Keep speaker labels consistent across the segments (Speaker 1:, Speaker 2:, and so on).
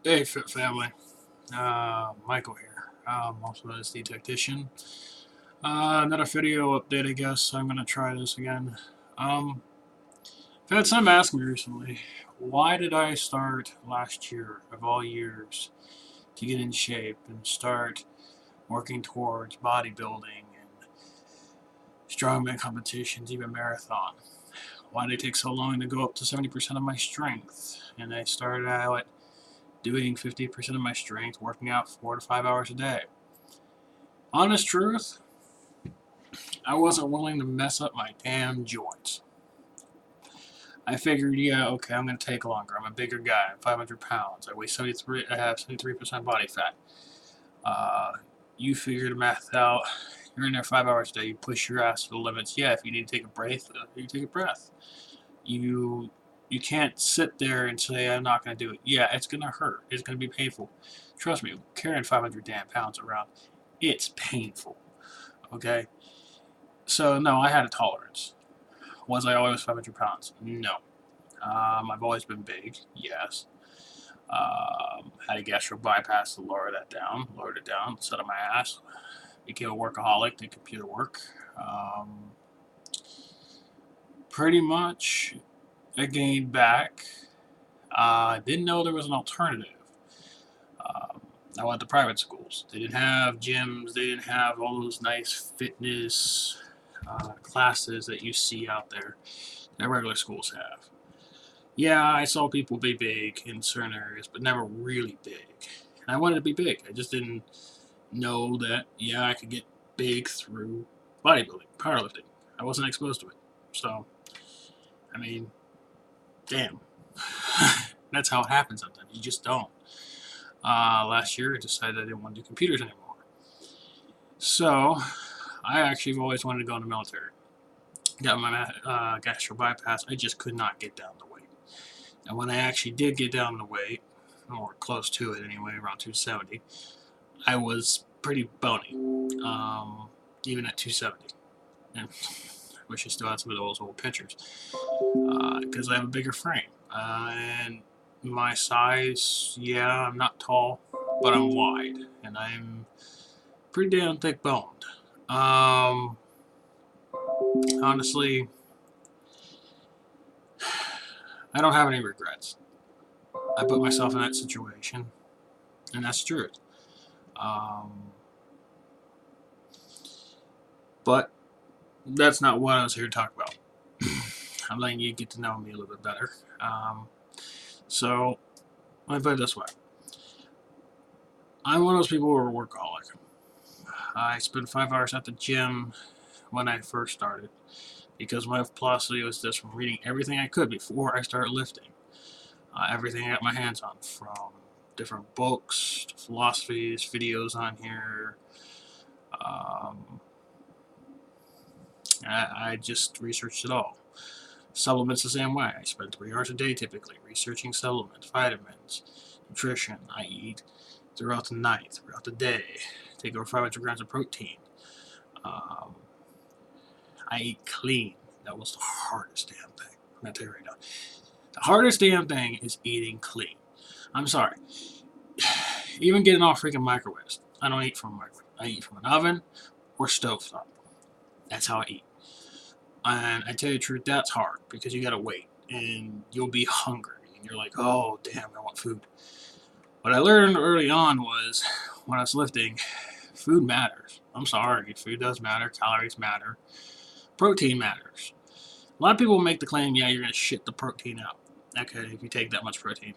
Speaker 1: Hey, Fit Family. Michael here. Also known as TheeTactician. Another video update, I guess. I'm gonna try this again. I've had some ask me recently, why did I start last year, of all years, to get in shape and start working towards bodybuilding and strongman competitions, even marathon? Why did it take so long to go up to 70% of my strength? And I started out doing 50% of my strength, working out 4 to 5 hours a day. Honest truth, I wasn't willing to mess up my damn joints. I figured, yeah, okay, I'm gonna take longer. I'm a bigger guy. I'm 500 pounds. I weigh 73. I have 73% body fat. Uh, you figure the math out. You're in there 5 hours a day. You push your ass to the limits. Yeah, if you need to take a breath, you take a breath. You you can't sit there and say I'm not gonna do it. Yeah, it's gonna hurt. It's gonna be painful. Trust me, carrying 500 damn pounds around, it's painful. Okay. So no, I had a tolerance. Was I always 500 pounds? No. I've always been big, yes. Had a gastric bypass to lowered it down, set up my ass, became a workaholic, did computer work. Pretty much, I gained back. Didn't know there was an alternative. Um, I went to private schools. They didn't have gyms, they didn't have all those nice fitness classes that you see out there that regular schools have. Yeah, I saw people be big in certain areas, but never really big. And I wanted to be big. I just didn't know that, yeah, I could get big through bodybuilding, powerlifting. I wasn't exposed to it. So, I mean, damn. That's how it happens sometimes. You just don't. Last year, I decided I didn't want to do computers anymore. So, I actually have always wanted to go in the military. Got my gastric bypass. I just could not get down the weight. And when I actually did get down the weight, or close to it anyway, around 270, I was pretty bony, even at 270. And I wish I still had some of those old pictures, because I have a bigger frame. And my size, yeah, I'm not tall, but I'm wide, and I'm pretty damn thick boned. Um, Honestly, I don't have any regrets. I put myself in that situation, and that's the truth. Um, but that's not what I was here to talk about. I'm letting you get to know me a little bit better. So, let me put it this way. I'm one of those people who are a workaholic. I spent 5 hours at the gym when I first started because my philosophy was this, from reading everything I could before I started lifting. Everything I got my hands on, from different books to philosophies, videos on here. Um, I just researched it all. Supplements the same way. I spend 3 hours a day typically researching supplements, vitamins, nutrition. I eat throughout the night, throughout the day. Take over 500 grams of protein. Um, I eat clean. That was the hardest damn thing. I'm gonna tell you right now. The hardest damn thing is eating clean. I'm sorry. Even getting off freaking microwaves. I don't eat from a microwave. I eat from an oven or stovetop. That's how I eat. And I tell you the truth, that's hard because you gotta wait and you'll be hungry and you're like, oh damn, I want food. What I learned early on was, when I was lifting, food matters. I'm sorry, food does matter, calories matter, protein matters. A lot of people make the claim, yeah, you're gonna shit the protein out. Okay, if you take that much protein.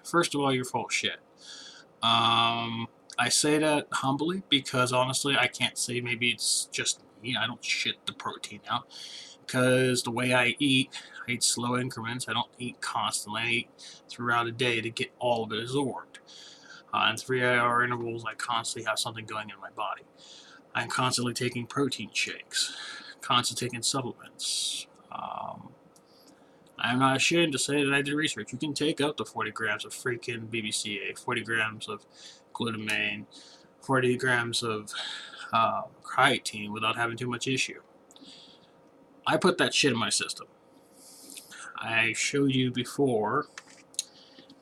Speaker 1: First of all, you're full of shit. I say that humbly because honestly, I can't say, maybe it's just me. I don't shit the protein out because the way I eat slow increments. I don't eat constantly. I eat throughout a day to get all of it absorbed. In 3 hour intervals, I constantly have something going in my body. I'm constantly taking protein shakes, constantly taking supplements. I'm not ashamed to say that I did research. You can take up to 40 grams of freaking BBCA, 40 grams of glutamine, 40 grams of creatine without having too much issue. I put that shit in my system. I showed you before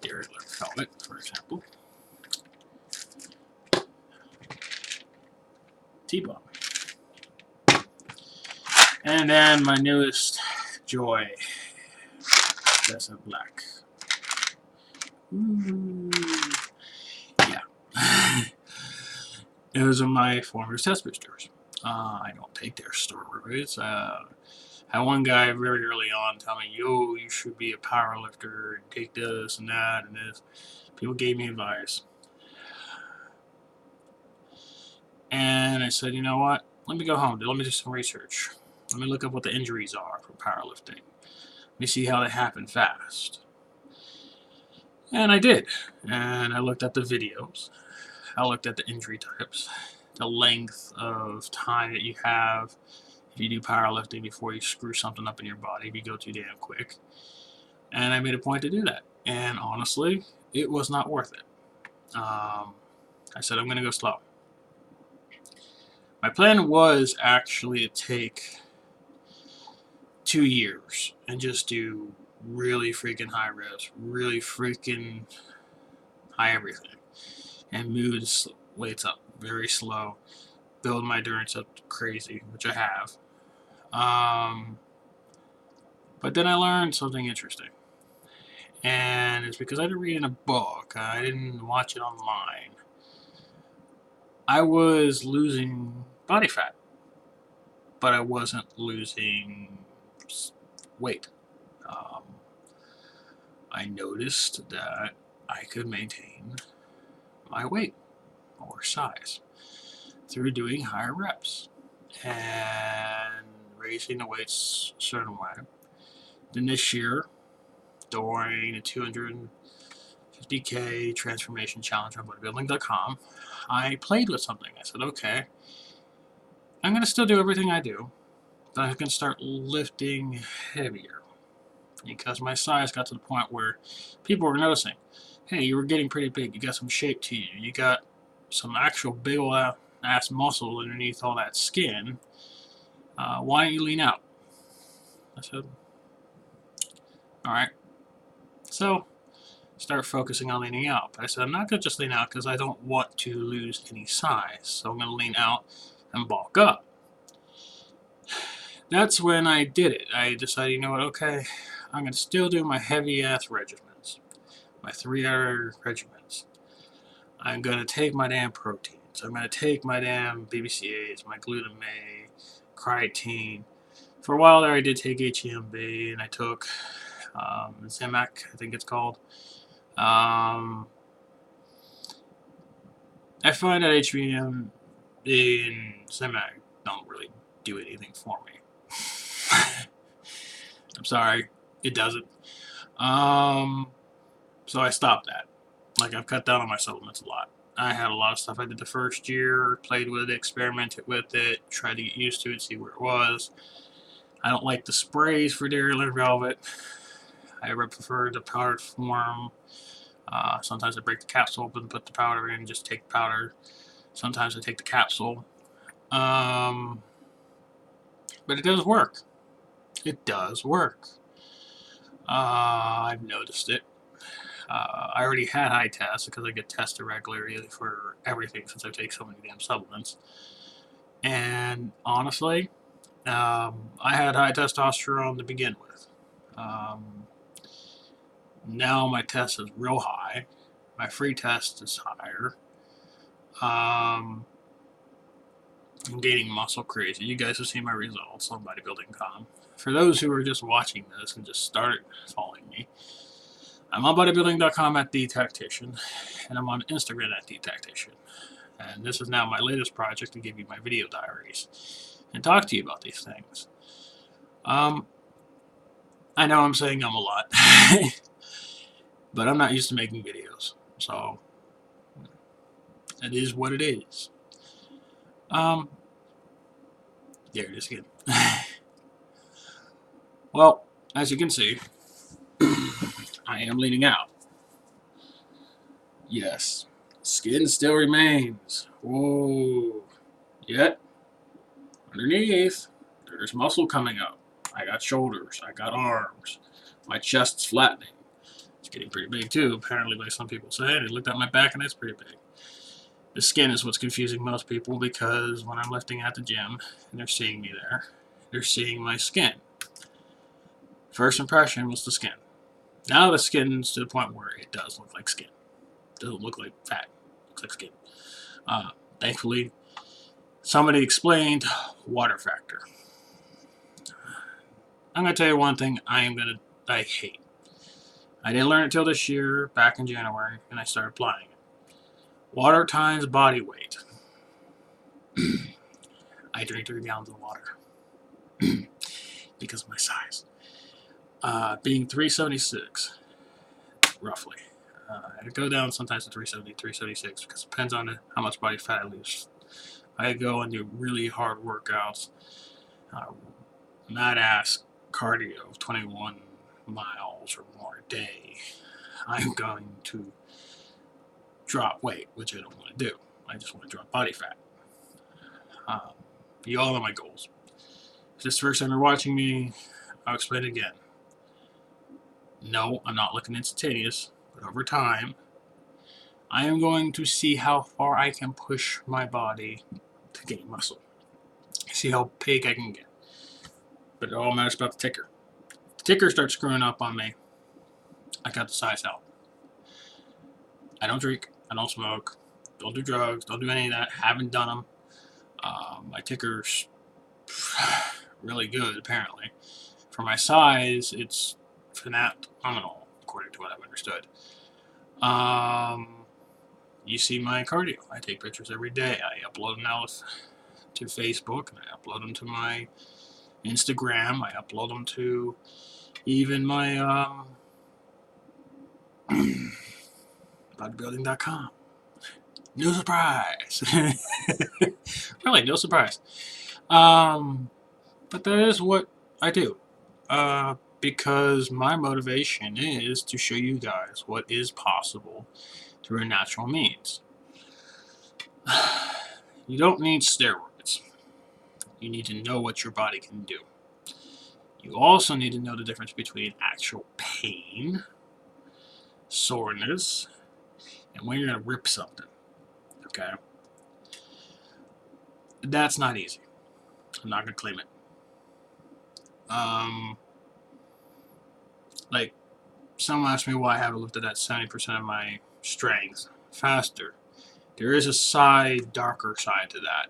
Speaker 1: the irregular pellet, for example. T-bomb. And then my newest joy, that's a black. Ooh. Yeah. Those are my former test boosters. I don't take their steroids. I had one guy very early on tell me, yo, you should be a power lifter and take this and that and this. People gave me advice. And I said, you know what? Let me go home. Let me do some research. Let me look up what the injuries are for powerlifting. Let me see how they happen fast. And I did. And I looked at the videos. I looked at the injury types, the length of time that you have if you do powerlifting before you screw something up in your body, if you go too damn quick. And I made a point to do that. And honestly, it was not worth it. I said, I'm going to go slow. My plan was actually to take 2 years and just do really freaking high reps, really freaking high everything, and move the weights up very slow, build my endurance up crazy, which I have. But then I learned something interesting. And it's because I didn't read in a book. I didn't watch it online. I was losing body fat, but I wasn't losing weight. I noticed that I could maintain my weight or size through doing higher reps and raising the weights a certain way. Then this year, during the 250K transformation challenge on bodybuilding.com, I played with something. I said, okay, I'm going to still do everything I do, but I'm going to start lifting heavier. Because my size got to the point where people were noticing, hey, you were getting pretty big, you got some shape to you, you got some actual big old ass muscle underneath all that skin, why don't you lean out? I said, alright. So, start focusing on leaning out. But I said, I'm not going to just lean out because I don't want to lose any size, so I'm going to lean out and bulk up. That's when I did it. I decided, you know what, okay, I'm going to still do my heavy-ass regimens, my 3-hour regimens. I'm going to take my damn proteins. I'm going to take my damn BCAAs, my glutamate, creatine. For a while there, I did take HEMB, and I took Zimac, I think it's called. I find that HBM and Zimac don't really do anything for me. I'm sorry, it doesn't. So I stopped that. Like, I've cut down on my supplements a lot. I had a lot of stuff I did the first year, played with it, experimented with it, tried to get used to it, see where it was. I don't like the sprays for Dairyland Velvet. I prefer the powdered form. Sometimes I break the capsule open, put the powder in, just take the powder. Sometimes I take the capsule. But it does work. It does work. I've noticed it. I already had high tests because I get tested regularly for everything since I take so many damn supplements. And honestly, I had high testosterone to begin with. Now my test is real high. My free test is higher. I'm gaining muscle crazy. You guys have seen my results on bodybuilding.com. For those who are just watching this and just started following me, I'm on bodybuilding.com at TheeTactician, and I'm on Instagram at TheeTactician. And this is now my latest project to give you my video diaries and talk to you about these things. I know I'm saying a lot, but I'm not used to making videos, so it is what it is. There it is again. Well, as you can see, I am leaning out. Yes, skin still remains. Whoa. Yet, underneath, there's muscle coming up. I got shoulders, I got arms, my chest's flattening. It's getting pretty big too, apparently, by some people. So, hey, they looked at my back and it's pretty big. The skin is what's confusing most people, because when I'm lifting at the gym and they're seeing me there, they're seeing my skin. First impression was the skin. Now the skin's to the point where it does look like skin. It doesn't look like fat. It looks like skin. Thankfully, somebody explained water factor. I'm going to tell you one thing I hate. I didn't learn it until this year, back in January, and I started applying it. Water times body weight. I drink 3 gallons of water because of my size. Being 376, roughly. I go down sometimes to 370, 376, because it depends on how much body fat I lose. I go and do really hard workouts, mad ass cardio of 21 miles or more a day. I'm going to drop weight, which I don't want to do. I just want to drop body fat. You all know my goals. If this is the first time you're watching me, I'll explain it again. No, I'm not looking instantaneous, but over time, I am going to see how far I can push my body to gain muscle. See how big I can get. But it all matters about the ticker. If the ticker starts screwing up on me, I got the size out. I don't drink, I don't smoke, don't do drugs, don't do any of that, haven't done them. My ticker's really good, apparently. For my size, it's phenomenal, according to what I've understood. You see my cardio. I take pictures every day. I upload them now to Facebook, and I upload them to my Instagram. I upload them to even my bodybuilding.com. No surprise. Really, no surprise. But that is what I do. Because my motivation is to show you guys what is possible through natural means. You don't need steroids. You need to know what your body can do. You also need to know the difference between actual pain, soreness, and when you're going to rip something. Okay? That's not easy. I'm not going to claim it. Like, someone asked me why I haven't lifted at 70% of my strength faster. There is a darker side to that.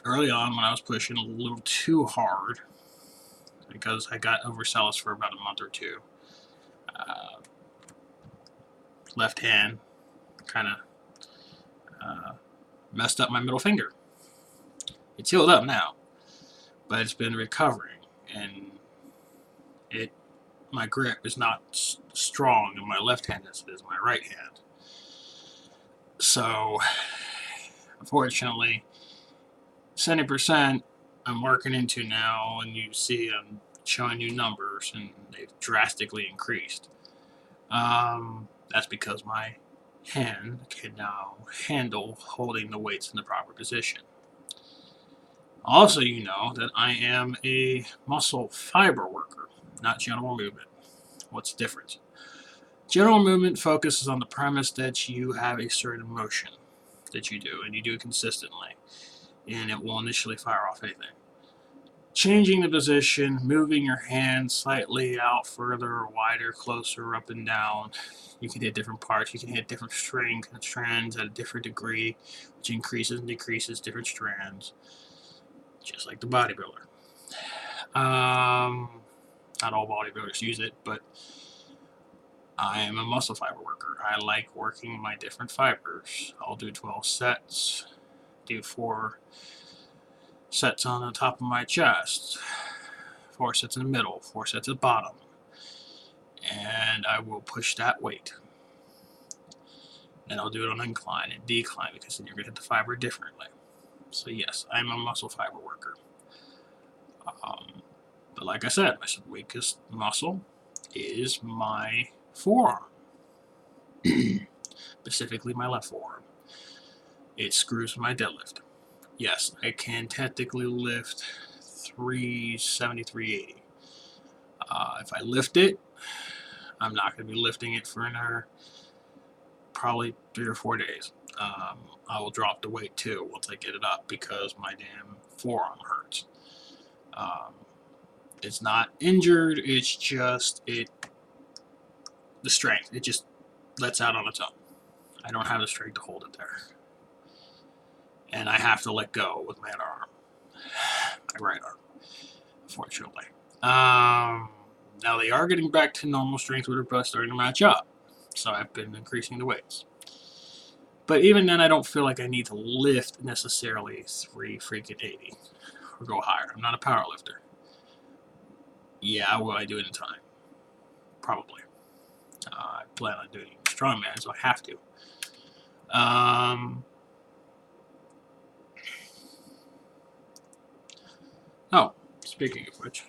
Speaker 1: Early on, when I was pushing a little too hard, because I got overzealous for about a month or two, left hand kind of messed up my middle finger. It's healed up now, but it's been recovering, and my grip is not strong in my left hand as it is my right hand. So, unfortunately, 70% I'm working into now, and you see I'm showing you numbers, and they've drastically increased. That's because my hand can now handle holding the weights in the proper position. Also, you know that I am a muscle fiber worker, not general movement. What's the difference? General movement focuses on the premise that you have a certain motion that you do, and you do it consistently, and it will initially fire off anything. Changing the position, moving your hand slightly out further, wider, closer, up and down. You can hit different parts. You can hit different strands at a different degree, which increases and decreases different strands, just like the bodybuilder. Not all bodybuilders use it, but I am a muscle fiber worker. I like working my different fibers. I'll do 12 sets, do 4 sets on the top of my chest, 4 sets in the middle, 4 sets at the bottom, and I will push that weight. And I'll do it on incline and decline, because then you're going to hit the fiber differently. So yes, I'm a muscle fiber worker. But like I said, my weakest muscle is my forearm, specifically my left forearm. It screws my deadlift. Yes, I can technically lift 370, 380. If I lift it, I'm not going to be lifting it for another probably 3 or 4 days. I will drop the weight too once I get it up because my damn forearm hurts. It's not injured, it's just the strength. It just lets out on its own. I don't have the strength to hold it there. And I have to let go with my other arm. My right arm, unfortunately. Now they are getting back to normal strength with their breath starting to match up. So I've been increasing the weights. But even then, I don't feel like I need to lift necessarily 380 or go higher. I'm not a power lifter. Yeah, will I do it in time? Probably. I plan on doing strongman, so I have to. Oh, speaking of which,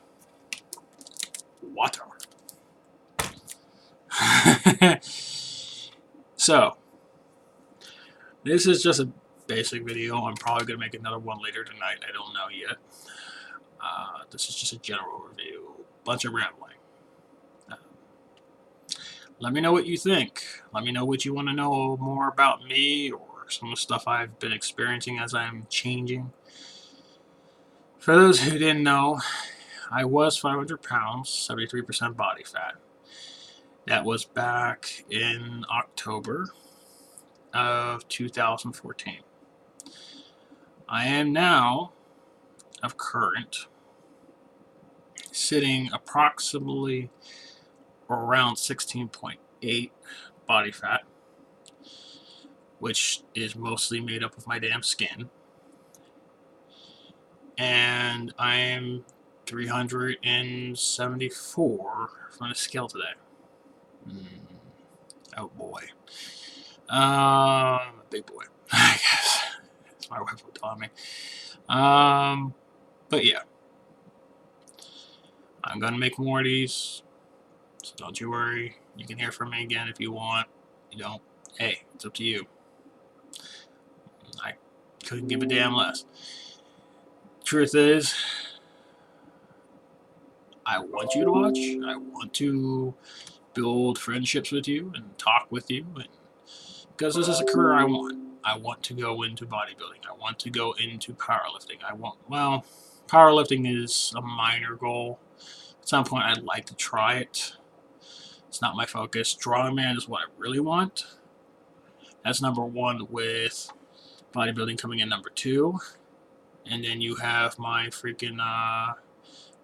Speaker 1: water. So, this is just a basic video. I'm probably going to make another one later tonight. I don't know yet. This is just a general review. Bunch of rambling. Let me know what you think. Let me know what you want to know more about me or some of the stuff I've been experiencing as I'm changing. For those who didn't know, I was 500 pounds, 73% body fat. That was back in October of 2014. I am now, of current, sitting approximately around 16.8 body fat, which is mostly made up of my damn skin. And I am 374 from the scale today. Oh boy. Big boy, I guess. That's my wife would tell me. But yeah. I'm gonna make more of these, so don't you worry. You can hear from me again if you want. You don't, hey, it's up to you. I couldn't give a damn less. Truth is, I want you to watch. I want to build friendships with you and talk with you, and because this is a career I want. I want to go into bodybuilding. I want to go into powerlifting. Powerlifting is a minor goal. At some point, I'd like to try it. It's not my focus. Strongman is what I really want. That's number one, with bodybuilding coming in number two. And then you have my freaking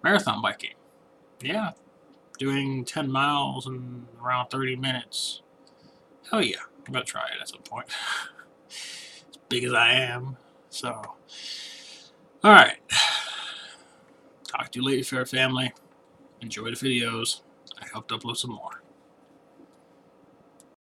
Speaker 1: marathon biking. Yeah, doing 10 miles in around 30 minutes. Hell yeah, I'm going to try it at some point. As big as I am. So, alright. Talk to you later, fair family. Enjoy the videos. I hope to upload some more.